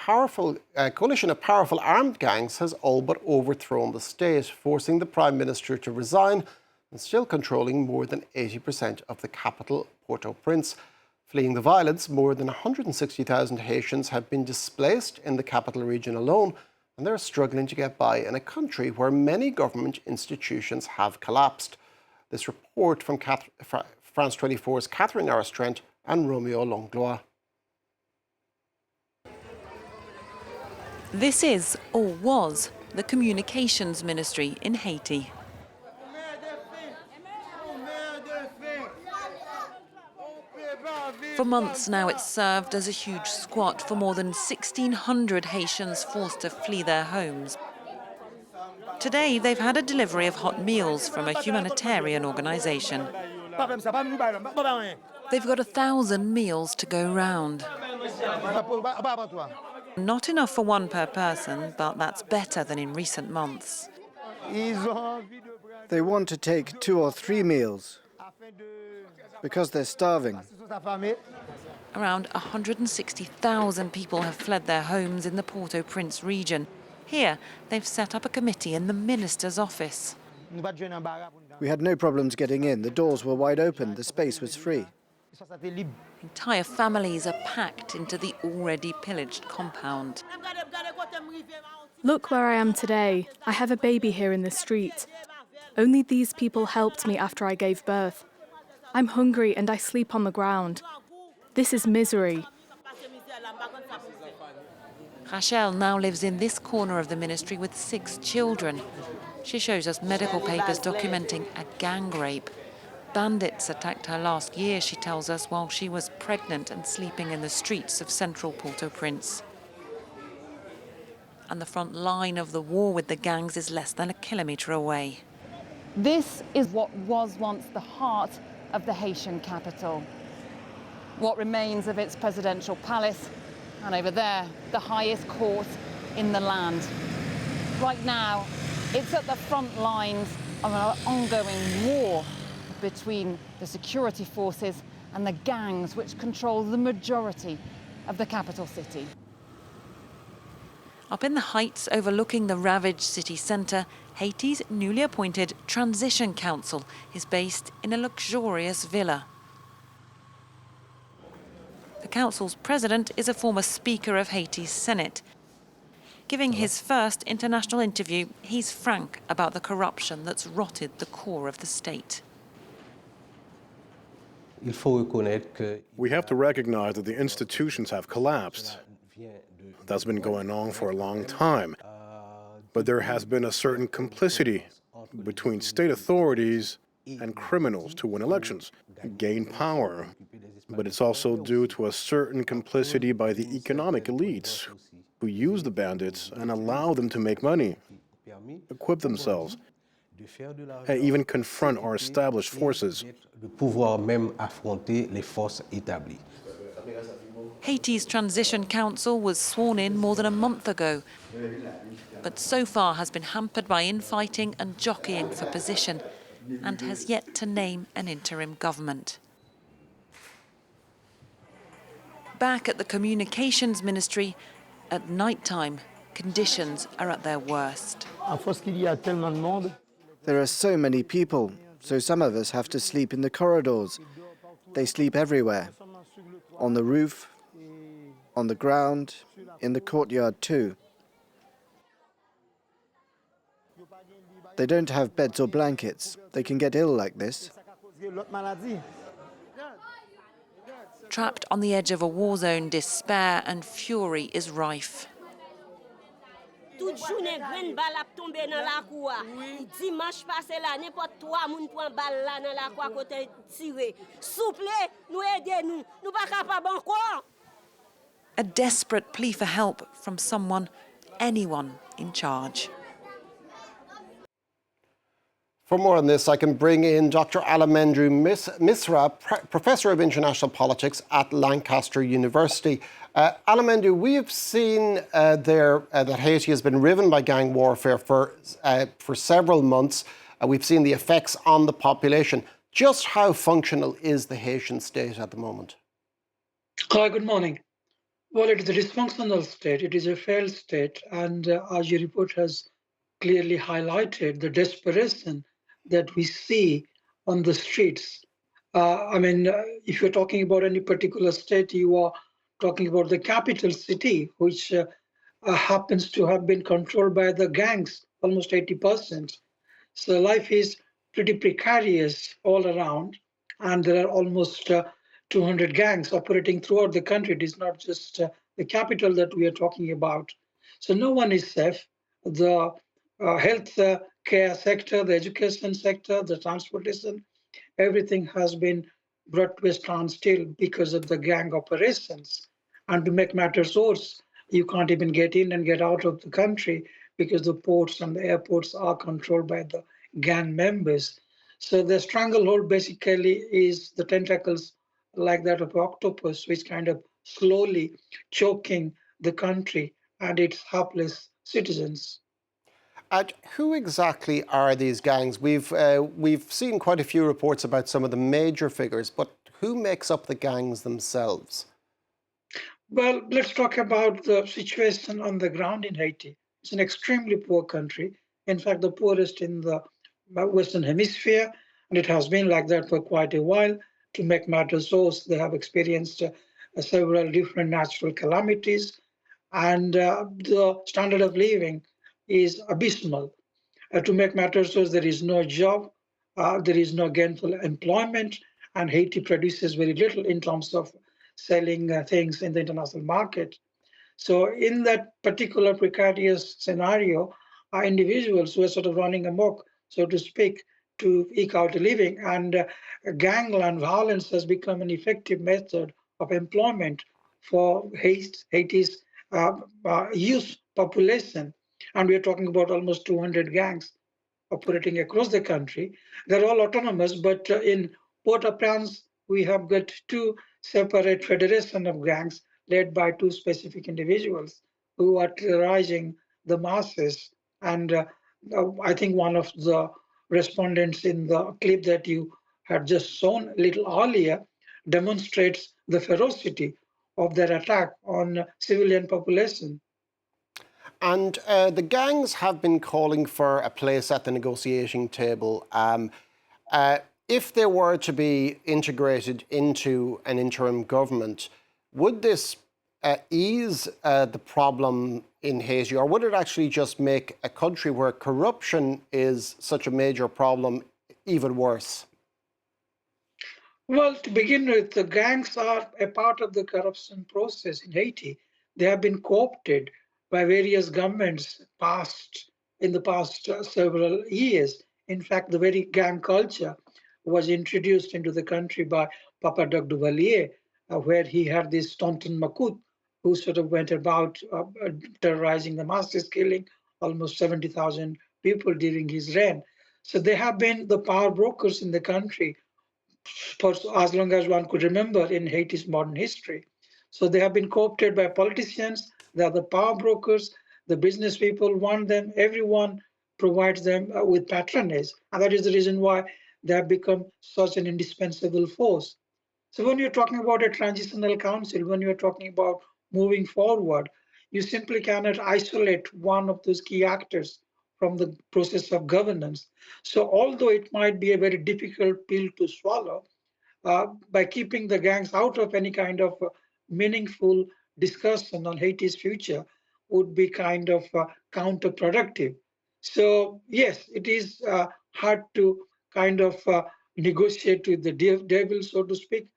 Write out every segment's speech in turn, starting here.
coalition of powerful armed gangs has all but overthrown the state, forcing the Prime Minister to resign and still controlling more than 80% of the capital, Port-au-Prince. Fleeing the violence, more than 160,000 Haitians have been displaced in the capital region alone, and they're struggling to get by in a country where many government institutions have collapsed. This report from France 24's Catherine Norris-Trent and Romeo Langlois. This is, or was, the Communications Ministry in Haiti. For months now, it's served as a huge squat for more than 1,600 Haitians forced to flee their homes. Today, they've had a delivery of hot meals from a humanitarian organisation. They've got 1,000 meals to go round. Not enough for one per person, but that's better than in recent months. They want to take 2 or 3 meals because they're starving. Around 160,000 people have fled their homes in the Port-au-Prince region. Here, they've set up a committee in the minister's office. We had no problems getting in. The doors were wide open. The space was free. Entire families are packed into the already pillaged compound. Look where I am today. I have a baby here in the street. Only these people helped me after I gave birth. I'm hungry and I sleep on the ground. This is misery. Rachel now lives in this corner of the ministry with 6 children. She shows us medical papers documenting a gang rape. Bandits attacked her last year, she tells us, while she was pregnant and sleeping in the streets of central Port-au-Prince. And the front line of the war with the gangs is less than a kilometre away. This is what was once the heart of the Haitian capital. What remains of its presidential palace, and over there, the highest court in the land. Right now, it's at the front lines of an ongoing war between the security forces and the gangs which control the majority of the capital city. Up in the heights overlooking the ravaged city centre, Haiti's newly appointed Transition Council is based in a luxurious villa. The council's president is a former Speaker of Haiti's Senate. Giving his first international interview, he's frank about the corruption that's rotted the core of the state. We have to recognize that the institutions have collapsed. That's been going on for a long time. But there has been a certain complicity between state authorities and criminals to win elections, gain power. But it's also due to a certain complicity by the economic elites who use the bandits and allow them to make money, equip themselves, and even confront our established forces. Haiti's Transition Council was sworn in more than a month ago, but so far has been hampered by infighting and jockeying for position, and has yet to name an interim government. Back at the Communications Ministry, at night time, conditions are at their worst. There are so many people, so some of us have to sleep in the corridors. They sleep everywhere. On the roof, on the ground, in the courtyard too. They don't have beds or blankets. They can get ill like this. Trapped on the edge of a war zone, despair and fury is rife. A desperate plea for help from someone, anyone in charge. For more on this, I can bring in Dr. Amalendu Misra, Professor of International Politics at Lancaster University. Amalendu, we have seen that Haiti has been riven by gang warfare for several months. We've seen the effects on the population. Just how functional is the Haitian state at the moment? Hi, good morning. Well, it is a dysfunctional state. It is a failed state. And as your report has clearly highlighted, the desperation that we see on the streets. If you're talking about any particular state, you are talking about the capital city, which happens to have been controlled by the gangs, almost 80%. So life is pretty precarious all around, and there are almost 200 gangs operating throughout the country. It is not just the capital that we are talking about. So no one is safe. The health care sector, the education sector, the transportation, everything has been brought to a standstill because of the gang operations. And to make matters worse, you can't even get in and get out of the country because the ports and the airports are controlled by the gang members. So the stranglehold basically is the tentacles like that of octopus, which kind of slowly choking the country and its helpless citizens. Who exactly are these gangs? We've seen quite a few reports about some of the major figures, but who makes up the gangs themselves? Well, let's talk about the situation on the ground in Haiti. It's an extremely poor country. In fact, the poorest in the Western Hemisphere, and it has been like that for quite a while. To make matters worse, they have experienced several different natural calamities, and the standard of living is abysmal. To make matters worse, there is no job, there is no gainful employment, and Haiti produces very little in terms of selling things in the international market. So, in that particular precarious scenario, are individuals who are sort of running amok, so to speak, to eke out a living. And gangland violence has become an effective method of employment for Haiti's youth population. And we are talking about almost 200 gangs operating across the country. They're all autonomous, but in Port-au-Prince, we have got two separate federations of gangs led by two specific individuals who are terrorizing the masses. And I think one of the respondents in the clip that you had just shown a little earlier demonstrates the ferocity of their attack on civilian population. And the gangs have been calling for a place at the negotiating table. If they were to be integrated into an interim government, would this ease the problem in Haiti, or would it actually just make a country where corruption is such a major problem even worse? Well, to begin with, the gangs are a part of the corruption process in Haiti. They have been co-opted by various governments in the past several years. In fact, the very gang culture was introduced into the country by Papa Doc Duvalier, where he had this Tonton Makut, who sort of went about terrorizing the masses, killing almost 70,000 people during his reign. So they have been the power brokers in the country for as long as one could remember in Haiti's modern history. So they have been co-opted by politicians, they are the power brokers, the business people want them, everyone provides them with patronage. And that is the reason why they have become such an indispensable force. So when you're talking about a transitional council, when you're talking about moving forward, you simply cannot isolate one of those key actors from the process of governance. So although it might be a very difficult pill to swallow, by keeping the gangs out of any kind of meaningful discussion on Haiti's future would be kind of counterproductive. So yes, it is hard to kind of negotiate with the devil, so to speak,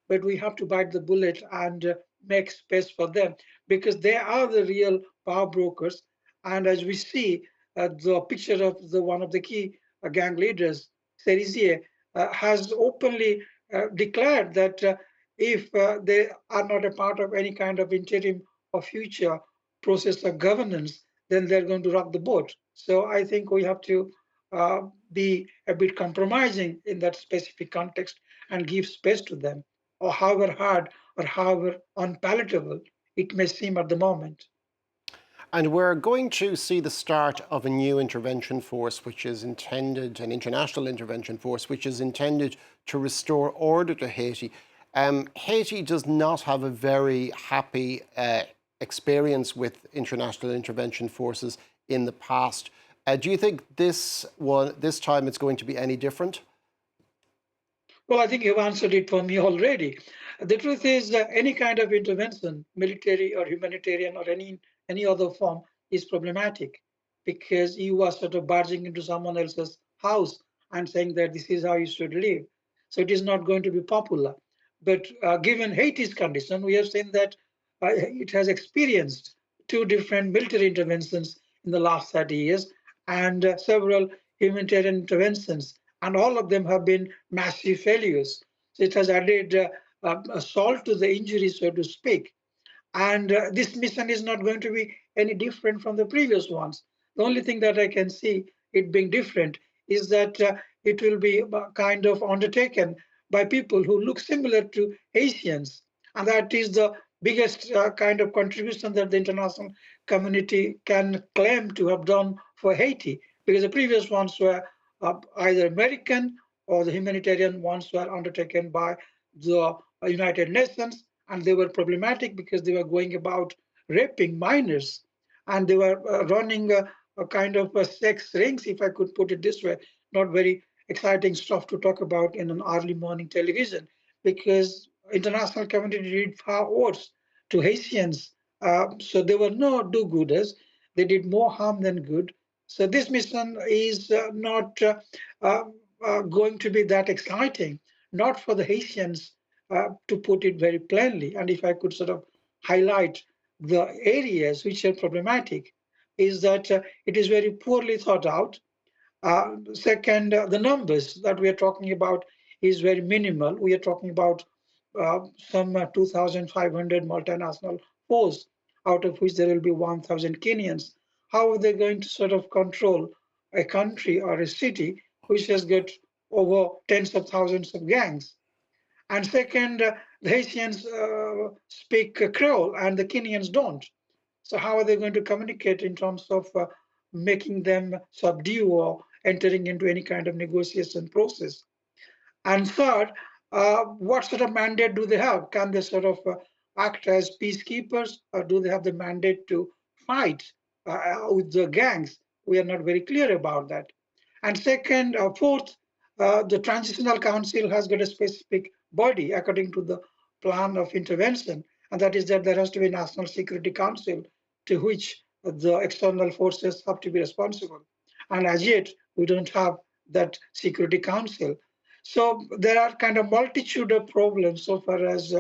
but we have to bite the bullet and make space for them because they are the real power brokers. And as we see, the picture of the one of the key gang leaders, Cerisier, has openly declared that if they are not a part of any kind of interim or future process of governance, then they're going to rock the boat. So I think we have to be a bit compromising in that specific context and give space to them, or however hard or however unpalatable it may seem at the moment. And we're going to see the start of a new intervention force, which is intended, an international intervention force, which is intended to restore order to Haiti. Haiti does not have a very happy experience with international intervention forces in the past. Do you think this time it's going to be any different? Well, I think you've answered it for me already. The truth is that any kind of intervention, military or humanitarian or any other form, is problematic because you are sort of barging into someone else's house and saying that this is how you should live. So it is not going to be popular. But given Haiti's condition, we have seen that it has experienced two different military interventions in the last 30 years and several humanitarian interventions, and all of them have been massive failures. So it has added salt to the injury, so to speak. And this mission is not going to be any different from the previous ones. The only thing that I can see it being different is that it will be kind of undertaken by people who look similar to Haitians. And that is the biggest kind of contribution that the international community can claim to have done for Haiti, because the previous ones were either American or the humanitarian ones were undertaken by the United Nations, and they were problematic because they were going about raping minors, and they were running a kind of a sex rings, if I could put it this way. Not very exciting stuff to talk about in an early morning television, because international community did far worse to Haitians. So they were no do-gooders. They did more harm than good. So this mission is not going to be that exciting, not for the Haitians, to put it very plainly. And if I could sort of highlight the areas which are problematic, is that it is very poorly thought out. Second, the numbers that we are talking about is very minimal. We are talking about some 2,500 multinational force, out of which there will be 1,000 Kenyans. How are they going to sort of control a country or a city which has got over tens of thousands of gangs? And second, the Haitians speak Creole and the Kenyans don't. So how are they going to communicate in terms of making them subdue or entering into any kind of negotiation process? And third, what sort of mandate do they have? Can they sort of act as peacekeepers, or do they have the mandate to fight with the gangs? We are not very clear about that. And second, fourth, the Transitional Council has got a specific body according to the plan of intervention, and that is that there has to be a National Security Council to which the external forces have to be responsible. And as yet, we don't have that Security Council. So there are kind of multitude of problems so far as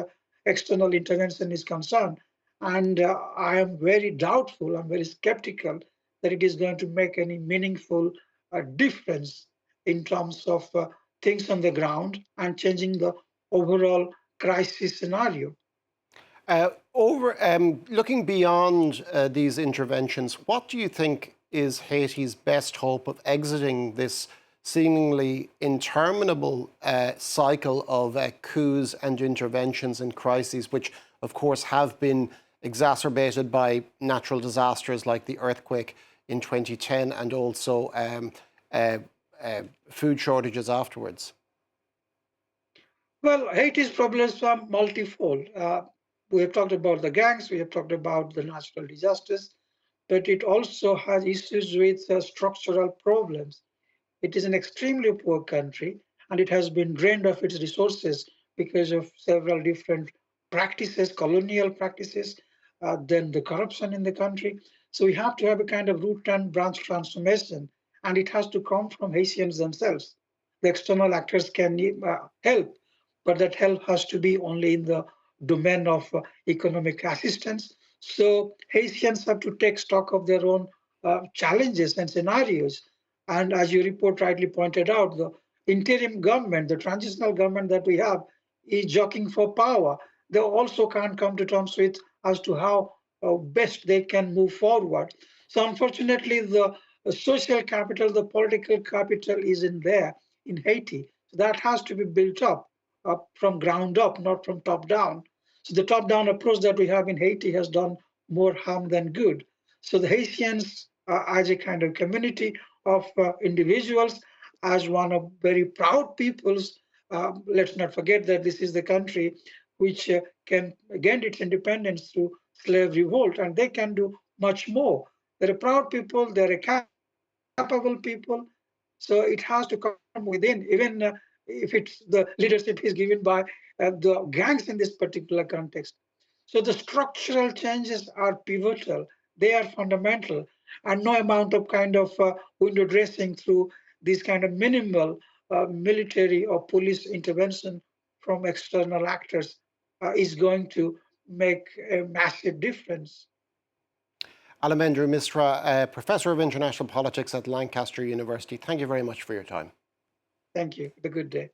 external intervention is concerned. And I am very doubtful, I'm very skeptical that it is going to make any meaningful difference in terms of things on the ground and changing the overall crisis scenario. Looking beyond these interventions, what do you think is Haiti's best hope of exiting this seemingly interminable cycle of coups and interventions and crises, which of course have been exacerbated by natural disasters like the earthquake in 2010 and also food shortages afterwards? Well, Haiti's problems are multifold. We have talked about the gangs, we have talked about the natural disasters, but it also has issues with structural problems. It is an extremely poor country, and it has been drained of its resources because of several different practices, colonial practices, then the corruption in the country. So we have to have a kind of root and branch transformation, and it has to come from Haitians themselves. The external actors can help, but that help has to be only in the domain of economic assistance. So Haitians have to take stock of their own challenges and scenarios. And as your report rightly pointed out, the interim government, the transitional government that we have, is jockeying for power. They also can't come to terms with as to how best they can move forward. So unfortunately, the social capital, the political capital is in there in Haiti. So that has to be built up from ground up, not from top down. So the top down approach that we have in Haiti has done more harm than good. So the Haitians, as a kind of community of individuals, as one of very proud peoples, Let's not forget that this is the country which can gain its independence through slave revolt, and they can do much more. They're a proud people, they're a capable people, so it has to come from within, even if it's the leadership is given by the gangs in this particular context. So the structural changes are pivotal, they are fundamental, and no amount of kind of window dressing through this kind of minimal military or police intervention from external actors is going to make a massive difference. Amalendu Misra, Professor of International Politics at Lancaster University, thank you very much for your time. Thank you. Have a good day.